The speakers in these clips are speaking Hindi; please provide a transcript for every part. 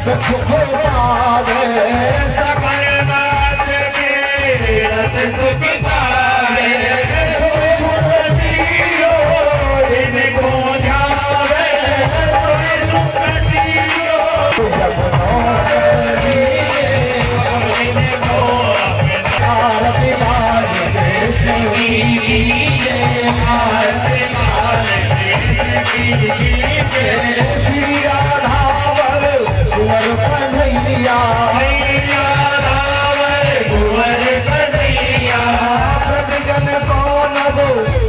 सुख पावे सकल बात के सुख पावे इनको जावे आरती बाल कृष्ण श्री राधावर कुंवर कन्हैया जन कौन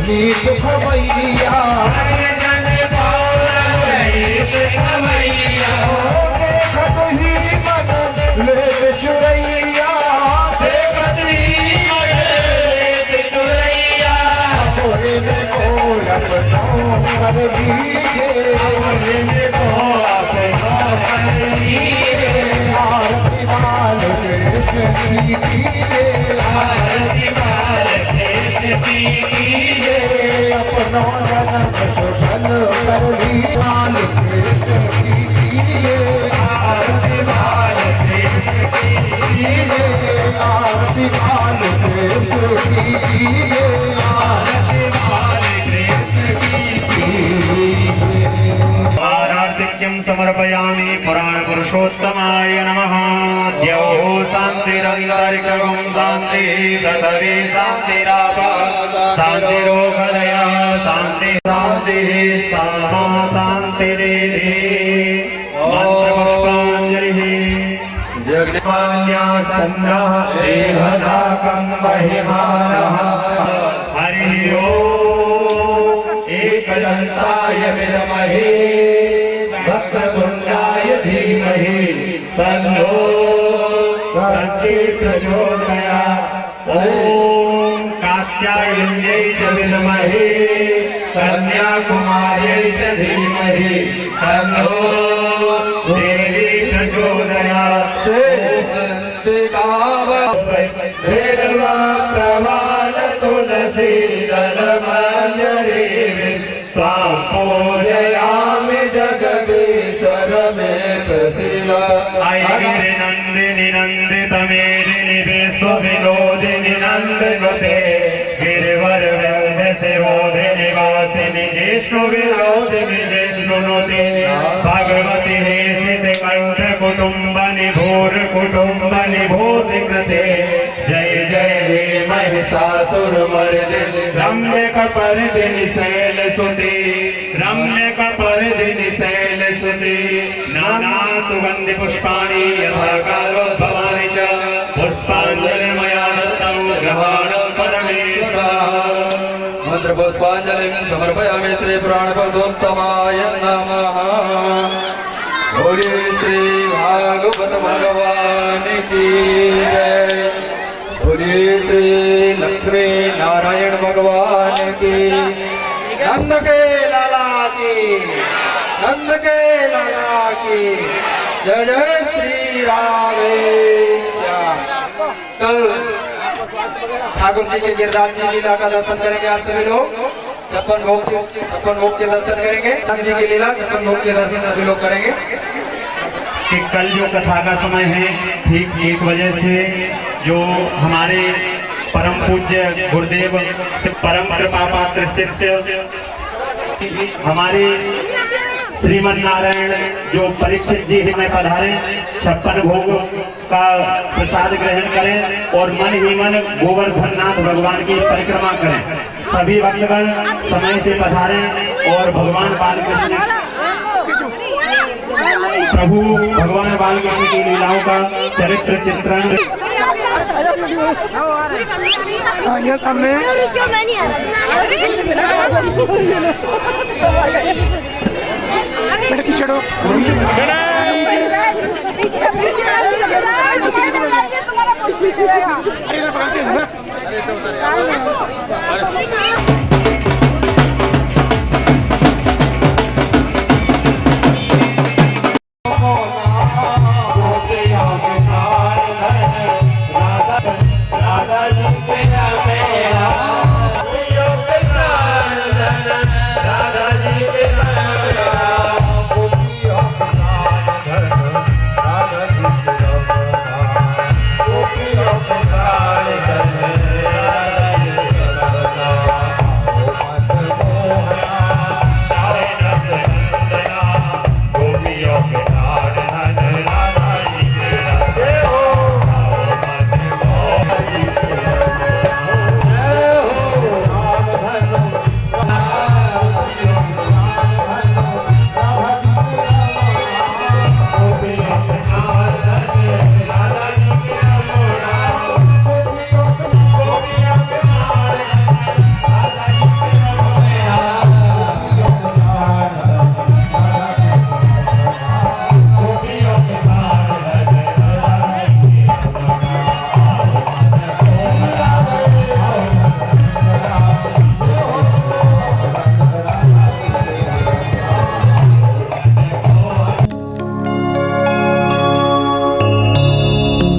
दुख भैया देखत ही मन ले चुरैया तोरे में गोरख कर दीजिए आरती बाल कृष्ण कीजिए अपनो जन्म शोषण कर ली बाल कृष्ण कीजिए आरती बाल कृष्ण कीजिए आरती बाल कृष्ण कीजिए आरती बाल कृष्ण कीजिए। आराधिक्यं समर्पयामि पुराण पुरुषोत्तमाय नमः। द्यौ शान्तिरन्तरिक्षं शान्ति पृथिवी शान्तिराप शान्तिरोषधयः शान्ति शान्तिः सामा शान्तिरेधि। मंत्रपुष्पाञ्जलिः जगन्यासन्नः देहदाकं महिमानः हरिः ओम् एकदन्ताय विद्महे वक्रतुण्डाय धीमहि तन्नो दन्ति प्रचोदयात्। ॐ कात्यायन्यै च विद्महे कन्याकुमार्यै च धीमहि तन्नो देवी प्रचोदयात्। वेदवा प्रवाल तुलसी दलमञ्जरी त्वां पूजयामि जगदीश्वर मे प्रसीद। ऐगिरि नन्दिनि नन्दितमेदिनि विश्वविनोदिनि नन्दनुते गिरिवर विन्ध्यसिरोधिनि वासिनि जिष्णुविनोदिनि जिष्णुनुते भगवति हेसितकण्ठ कुटुम्बनि भूर्कुटुम्बनि भूतिकृते जय जय हे महिषासुरमर्दिनि रम्यकपर्दिनि शैलसुते रम्यकपर्दिनि शैलसुते नाना सुगन्धि पुष्पाणि यथा कालोद्भवानि च पुष्पाञ्जलिर्मया दत्तं ग्रहाणं परमेश्वरः। मंत्रपुष्पाञ्जलिं समर्पयामि श्री पुराणपुरुषोत्तमाय नमः। बोले श्री भागवत भगवान की जय। बोले श्री लक्ष्मी नारायण भगवान की। नंद के लाला की नंद के लाला की जय जय श्री राधे। कल ठाकुर जी के गिरराज जी लीला का दर्शन करेंगे आप सभी लोग। छप्पन भोग के दर्शन करेंगे। नंद जी की लीला छप्पन भोग के दर्शन सभी लोग करेंगे। कि कल जो कथा का समय है ठीक 1 बजे से जो हमारे परम पूज्य गुरुदेव परम कृपा पात्र शिष्य हमारे श्रीमन नारायण जो परीक्षित जी में पधारे 56 भोग का प्रसाद ग्रहण करें और मन ही मन गोवर्धननाथ भगवान की परिक्रमा करें। सभी भक्तगण समय से पधारें और भगवान बालकृष्ण प्रभु भगवान बालकृष्ण की लीलाओं का चरित्र चित्रण सामने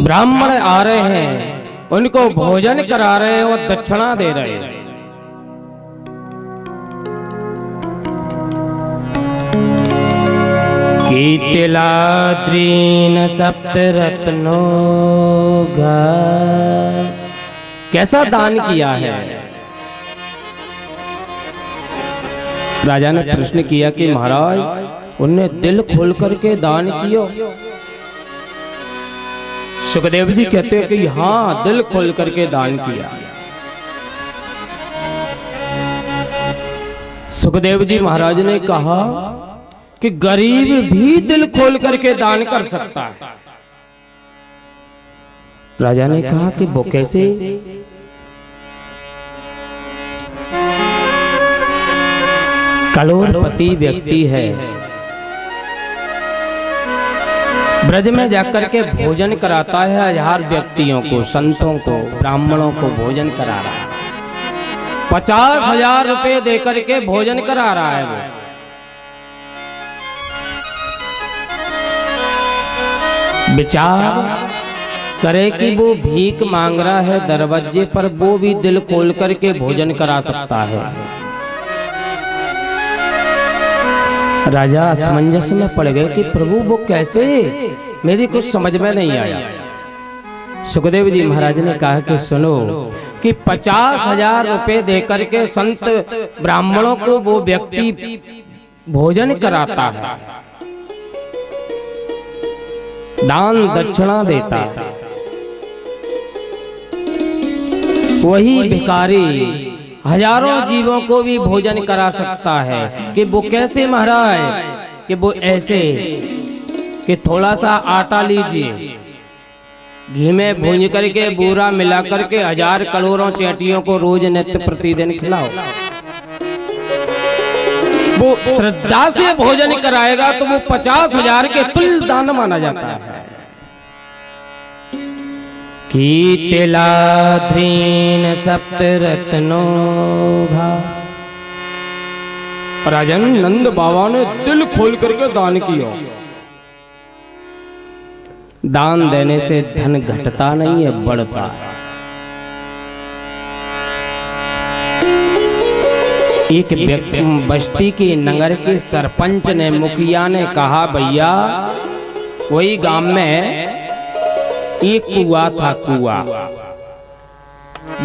ब्राह्मण आ रहे हैं, उनको भोजन करा रहे हैं और दक्षिणा दे रहे हैं। कीर्तिलाद्रीन सप्तरत्नो घा, कैसा दान किया है। राजा ने प्रश्न किया कि महाराज उनने दिल खोल करके दान किया। सुखदेव जी कहते हैं कि हाँ, दिल खोल करके दान किया। सुखदेव जी महाराज ने कहा कि गरीब भी दिल खोल करके दान कर सकता है। राजा ने कहा कि वो कैसे। करोड़पति व्यक्ति है, ब्रज में जाकर के भोजन कराता है 1000 व्यक्तियों को, संतों को, ब्राह्मणों को भोजन करा रहा है। 50,000 रुपए देकर के भोजन करा रहा है वो। विचार करे कि वो भीख मांग रहा है दरवाजे पर, वो भी दिल खोल करके भोजन करा सकता है। राजा असमंजस में पड़ गए कि प्रभु वो कैसे, मेरी कुछ समझ में नहीं आया। सुखदेव जी महाराज ने कहा कि सुनो कि 50,000 रुपए देकर के संत ब्राह्मणों को वो व्यक्ति भोजन कराता है, दान दक्षिणा देता है। वही भिखारी हजारों जीवों को भी भोजन करा सकता है। कि वो कैसे महाराज, कि वो ऐसे कि थोड़ा सा आटा लीजिए, घी में भूंज करके बूरा मिला करके 1000 करोड़ों चेटियों को रोज नित्य प्रतिदिन खिलाओ। वो श्रद्धा से भोजन कराएगा तो वो 50,000 के तुल्य दान माना जाता है। कीर्तिलाद्रीन सप्तरत्नो घा, राजन नंद बाबा ने दिल खोल करके दान किया। दान देने से धन घटता नहीं है, बढ़ता है। एक व्यक्ति बस्ती के नगर के सरपंच ने, मुखिया ने कहा भैया वही गांव में एक कुआं था, कुआं।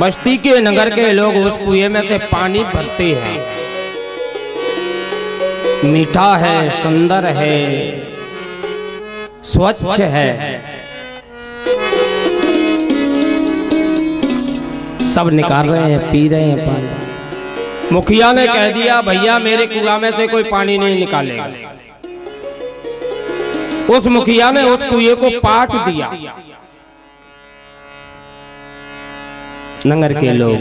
बस्ती के नगर के लोग उस कुएं में से पानी भरते हैं। मीठा है, सुंदर है, स्वच्छ है, सब निकाल रहे हैं, पी रहे हैं पानी। मुखिया ने कह दिया भैया मेरे कुआं में से कोई पानी नहीं निकालेगा। उस मुखिया ने उस कुएं को पाट दिया। नगर के लोग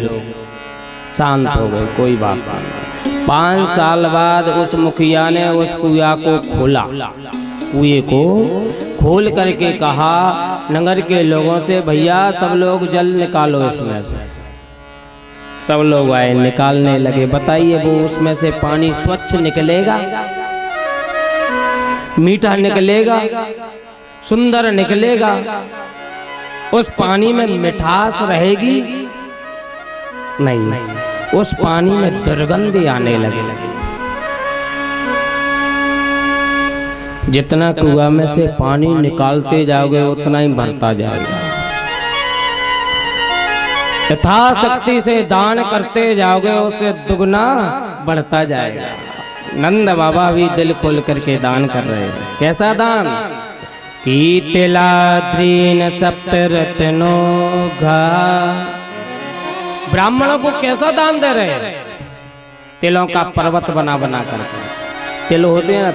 शांत हो गए, कोई बात नहीं। 5 साल बाद उस मुखिया ने उस कुआं को खोला, कुएं को खोल करके कहा नगर के लोगों से भैया सब लोग जल निकालो इसमें से। सब लोग आए, निकालने लगे। बताइए वो उसमें से पानी स्वच्छ निकलेगा, मीठा निकलेगा, सुंदर निकलेगा? उस पानी में मिठास रहेगी? नहीं, उस पानी में दुर्गंध आने लगे। जितना कुआं में से पानी निकालते जाओगे उतना ही भरता जाएगा। यथाशक्ति से दान करते जाओगे उससे दुगना बढ़ता जाएगा। नंद बाबा भी दिल खोल करके दान कर रहे हैं। कैसा दान? कीर्तिलाद्रीन सप्तरत्नो घा, ब्राह्मणों को कैसा दान दे रहे हैं? तिलों का पर्वत बना बना करके, तिल होते हैं ना,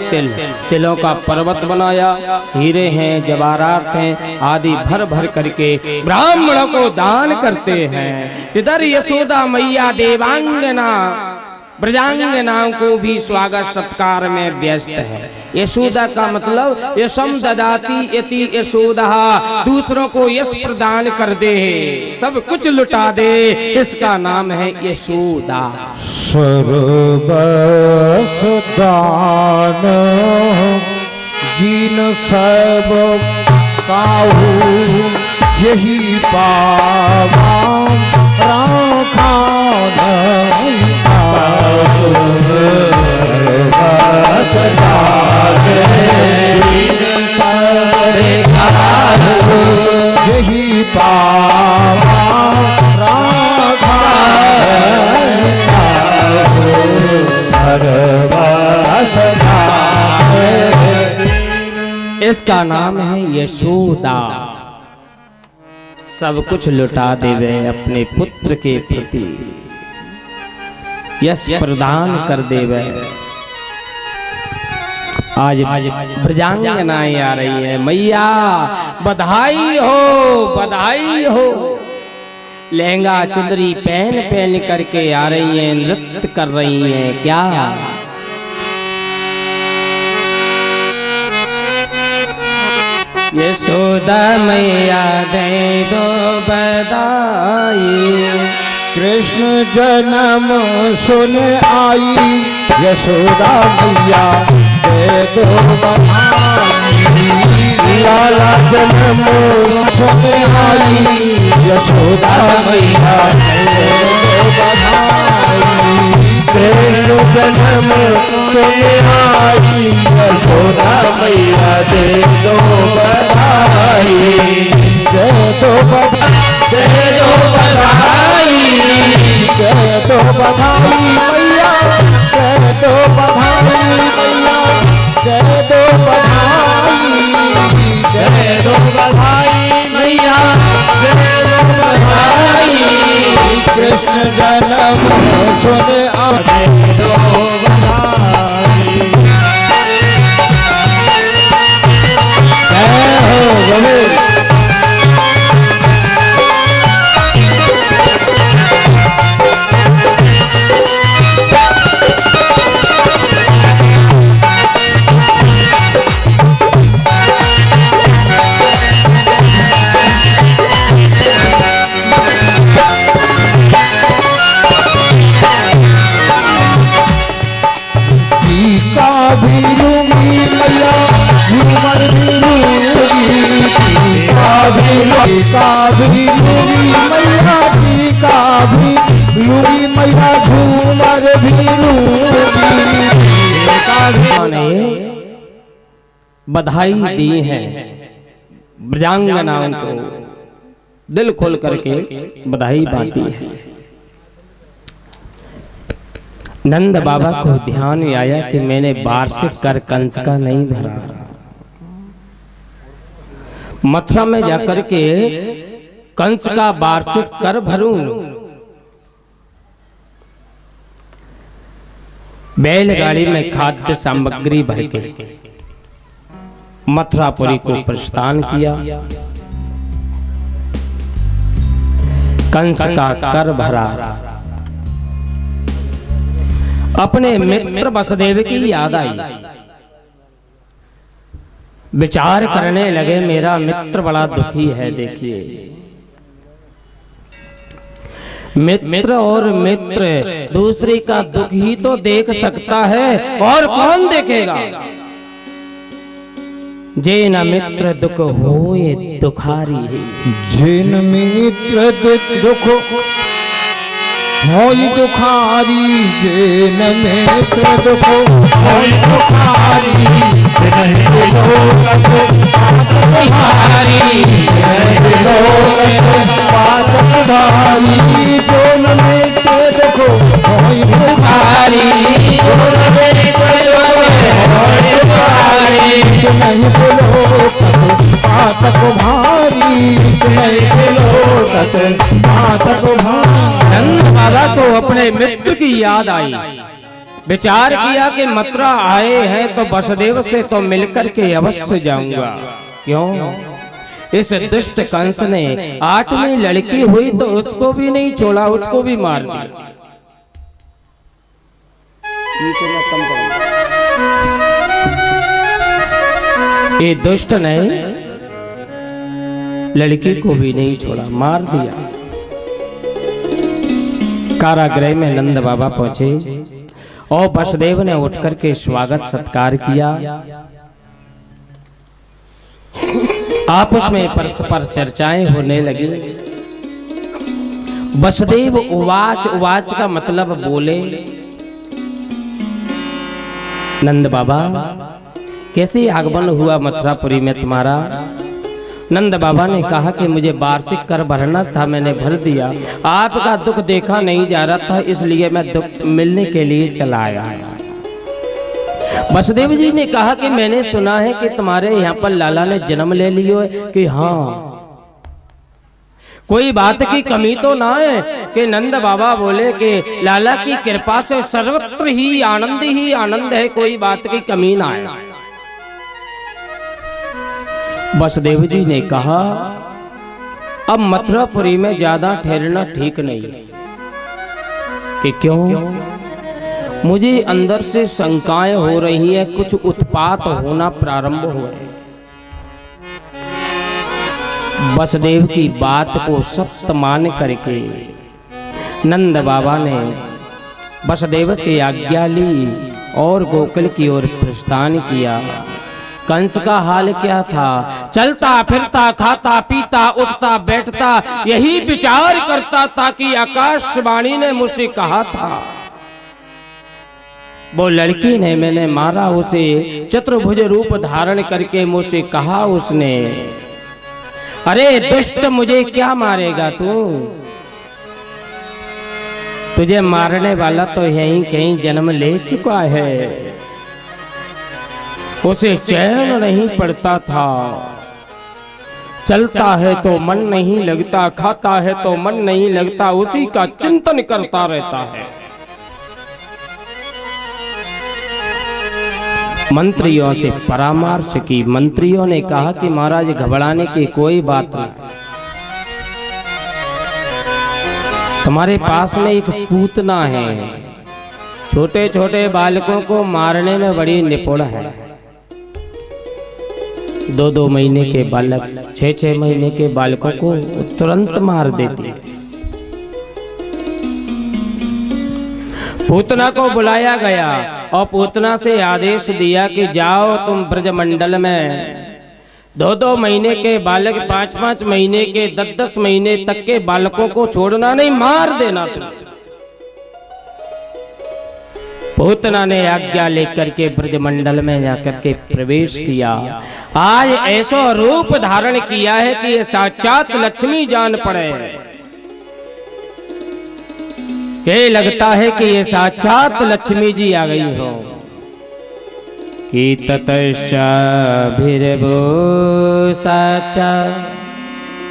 तिलों का पर्वत बनाया, हीरे हैं, जवाहरात हैं आदि भर भर करके ब्राह्मणों को दान करते हैं। इधर यशोदा मैया देवांगना ब्रजांगनाओं को भी स्वागत सत्कार में व्यस्त है। यशोदा का मतलब यशम ददाती यति यशोदा, दूसरों को यश प्रदान कर दे, सब कुछ लुटा दे, इसका नाम है यशोदा। सर्वस दान जिन सब काहू यही पावा राखा नहीं काहू यही पावा राखा इसका नाम है यशोदा। सब कुछ लुटा देवे अपने पुत्र के प्रति, यश प्रदान कर देवे। आज ब्रजांगनाएं आ रही है, मैया बधाई हो बधाई हो। लहंगा चुंदरी पहन पहन करके आ रही हैं, नृत्य कर रही हैं। क्या यशोदा मैया दे दो बधाई, कृष्ण जन्म सुन आई यशोदा मैया दे दो बधाई। लाला जन्म सुन आई यशोदा मैया दे दो बधाई। कृष्ण जन्म सुन आई यशोदा मैया दे दो बधाई। दे दो बधाई दे दो बधाई दे दो बधाई मैया दे दो बधाई मैया दे दो बधाई दे दो बधाई मैया दे दो बधाई। कृष्ण जन्म सुन आए दो बधाई। जय हो बोलो। भी लूंगी मैया झूमर भी लूंगी। टीका भी लूंगी मैया टीका भी लूंगी मैया झूमर भी लूंगी। बधाई दी है ब्रजांगनाओं को, दिल खोल करके बधाई बांटी है। नंद बाबा को ध्यान आया कि मैंने वार्षिक कर कंस का नहीं भरा। मथुरा में जाकर के कंस का वार्षिक कर भरूं। बैलगाड़ी में खाद्य सामग्री भर के मथुरापुरी को प्रस्थान किया। कंस का कर भरा। अपने मित्र वसुदेव की याद आई। विचार करने लगे मेरा मित्र बड़ा दुखी है। देखिए मित्र और मित्र दूसरे का दुख ही तो देख सकता है, और कौन देखेगा। जिन मित्र दुख होए दुखारी, जिन मित्र दुख होई दुखारी। जिन मित्र दुख होई दुखारी। जिन लोक दुखारी बात दुखारी। जिन मित्र दुख होई दुखारी। नहीं बोलो पातक भारी। नहीं बोलो पातक भारी। नंद बाबा को अपने मित्र की याद आई। विचार किया कि मथुरा आए हैं तो वसुदेव से तो मिलकर के अवश्य जाऊंगा। क्यों? इस दुष्ट कंस ने 8वीं लड़की हुई तो उसको भी नहीं छोड़ा, उसको भी मार दिया। ये दुष्ट ने लड़की को भी नहीं छोड़ा, मार दिया। कारागृह में नंद बाबा पहुंचे और वसुदेव ने उठकर के स्वागत सत्कार किया। आपस में परस्पर चर्चाएं होने लगी। वसुदेव उवाच, उवाच का मतलब बोले, नंद बाबा कैसे आगमन हुआ मथुरापुरी में तुम्हारा? नंद बाबा ने कहा कि मुझे वार्षिक कर भरना था, मैंने भर दिया। आपका दुख देखा नहीं जा रहा था, इसलिए मैं दुख मिलने के लिए चला आया। वसुदेव जी ने कहा कि मैंने सुना है कि तुम्हारे यहाँ पर लाला ने जन्म ले लियो है। कि हाँ, कोई बात की कमी तो ना है? कि नंद बाबा बोले कि लाला की कृपा से सर्वत्र ही आनंद है, कोई बात की कमी ना है। वसुदेव जी ने कहा अब मथुरापुरी में ज्यादा ठहरना ठीक नहीं। कि क्यों? मुझे अंदर से शंकाएं हो रही है, कुछ उत्पात होना प्रारंभ हुए। वसुदेव की बात को सत्य मान करके नंद बाबा ने वसुदेव से आज्ञा ली और गोकुल की ओर प्रस्थान किया। कंस का हाल क्या था? चलता फिरता, खाता पीता, उठता बैठता, यही विचार करता था कि आकाशवाणी ने मुझसे कहा था, वो लड़की ने मैंने मारा उसे, चतुर्भुज रूप धारण करके मुझसे कहा उसने, अरे दुष्ट मुझे क्या मारेगा तू? तुझे मारने वाला तो यहीं कहीं जन्म ले चुका है। उसे चैन नहीं पड़ता था, चलता है तो मन नहीं लगता, खाता है तो मन नहीं लगता, उसी का चिंतन करता रहता है। मंत्रियों से परामर्श की। मंत्रियों ने कहा कि महाराज घबराने की कोई बात नहीं, तुम्हारे पास में एक पूतना है, छोटे छोटे बालकों को मारने में बड़ी निपुण है। 2-2 महीने के बालक, 6-6 महीने के बालकों को तुरंत मार देती। पूतना को बुलाया गया और पूतना से आदेश दिया कि जाओ तुम ब्रजमंडल में 2-2 महीने के बालक, 5-5 महीने के, 10-10 महीने तक के बालकों को छोड़ना नहीं, मार देना तुम। पूतना ने आज्ञा लेकर के ब्रजमंडल में जाकर के प्रवेश किया। आज ऐसा रूप धारण किया है कि ये साक्षात लक्ष्मी जान पड़े। ये लगता है कि ये साक्षात लक्ष्मी जी आ गई हो। कि ततश्चाभिर्भो साचा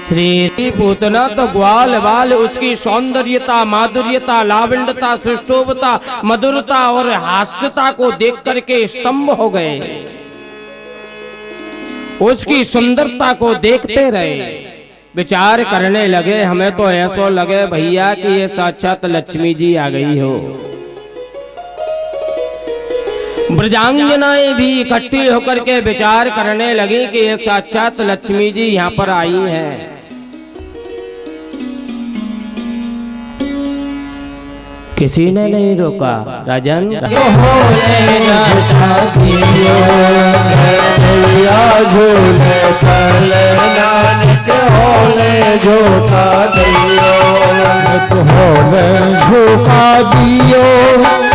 श्री पूतना तो ग्वाल बाल उसकी सौंदर्यता, माधुर्यता, लावण्यता, सुष्ठुवता, मधुरता और हास्यता को देख करके स्तंभ हो गए। उसकी सुंदरता को देखते रहे, विचार करने लगे, हमें तो ऐसा लगे भैया कि ये साक्षात लक्ष्मी जी आ गई हो। ब्रजांगनाएं भी इकट्ठी होकर के विचार करने लगी कि ये साक्षात लक्ष्मी जी यहाँ पर आई हैं। किसी ने नहीं रोका। राजन झुका दियो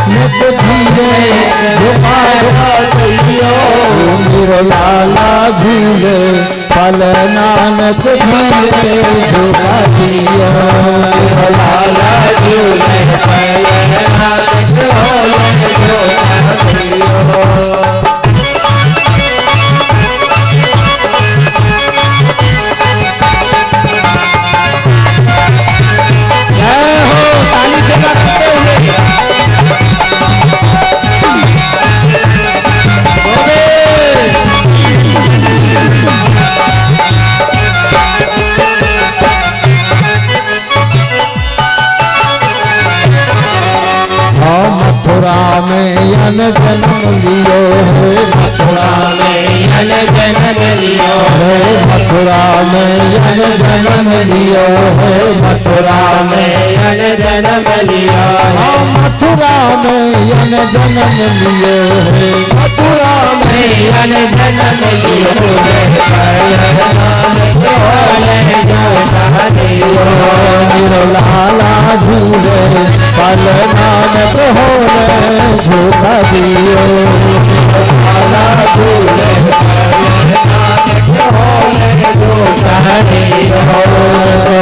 नित धीरे झुका दियो मेरो लाला झूले पल नानक धीरे झुका दियो मेरो लाला झूले पल नानक झुका दियो। मथुरा में यन जन्म लियो है, मथुरा में यन जन्म लियो है, मथुरा में यन जन्म लियो है, मथुरा में यन जन्म लियो है, मथुरा में यन जन्म लियो है, मथुरा में यन जन्म लियो है। लाला झूले पल नानक होले झूठा दियो लाला झूले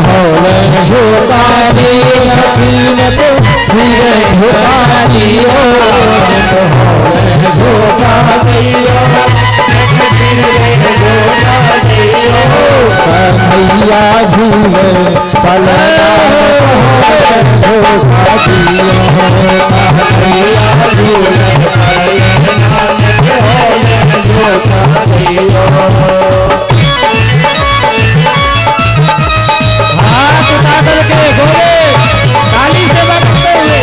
होले झूठा दियो छकीन तो फिरे झूठा दियो झूठा दियो मैया झूले पल झूठा दियो मैया झूले झूठा दियो। हाथ उठा करके घोड़े ताली से बजते हुए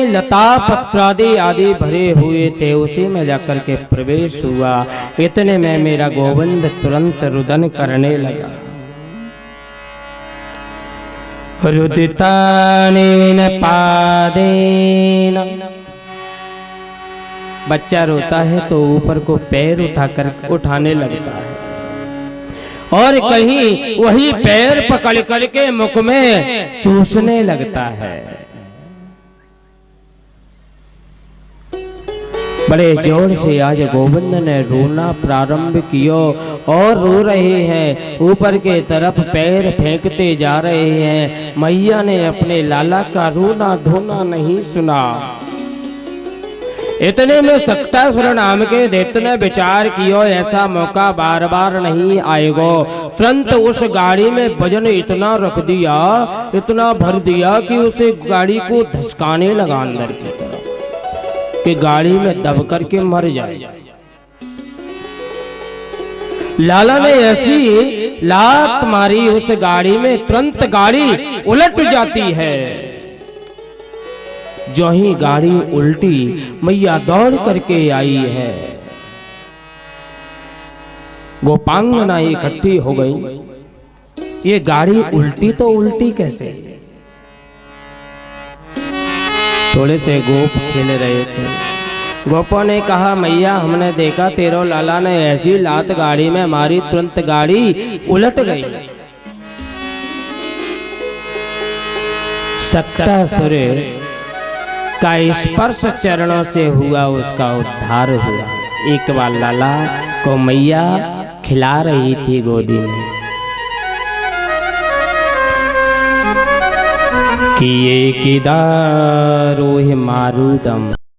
लता पत्रादि आदि भरे हुए थे, उसी में जाकर के प्रवेश हुआ। इतने में मेरा गोविंद तुरंत रुदन करने लगा। रुदितानेन पादेन, बच्चा रोता है तो ऊपर को पैर उठाकर उठाने लगता है और कहीं वही पैर पकड़ करके मुख में चूसने लगता है। बड़े जोर से आज गोविंद ने रोना प्रारंभ किया और रो रहे हैं, ऊपर के तरफ पैर फेंकते जा रहे हैं। मैया ने अपने लाला का रोना धोना नहीं सुना। इतने में सक्तासुर नाम के दैत्य ने विचार किया ऐसा मौका बार बार नहीं आएगा। तुरंत उस गाड़ी में वजन इतना रख दिया, इतना भर दिया कि उसे गाड़ी को धसकाने लगा अंदर की तरफ कि गाड़ी में दब करके मर जाए। लाला ने ऐसी लात मारी उस गाड़ी में, तुरंत गाड़ी उलट जाती है। जो ही गाड़ी उल्टी, मैया दौड़ करके आई है। गोपांगना इकट्ठी हो गई। ये गाड़ी उल्टी तो उल्टी कैसे? थोड़े से गोप खेल रहे थे। गोपों ने कहा मैया हमने देखा तेरो लाला ने ऐसी लात गाड़ी में मारी, तुरंत गाड़ी उलट गई। सक्तासुर का स्पर्श चरणों से हुआ, उसका उद्धार हुआ। एक बार लाला को मैया खिला रही थी गोदी में। किए किदारो मारूदम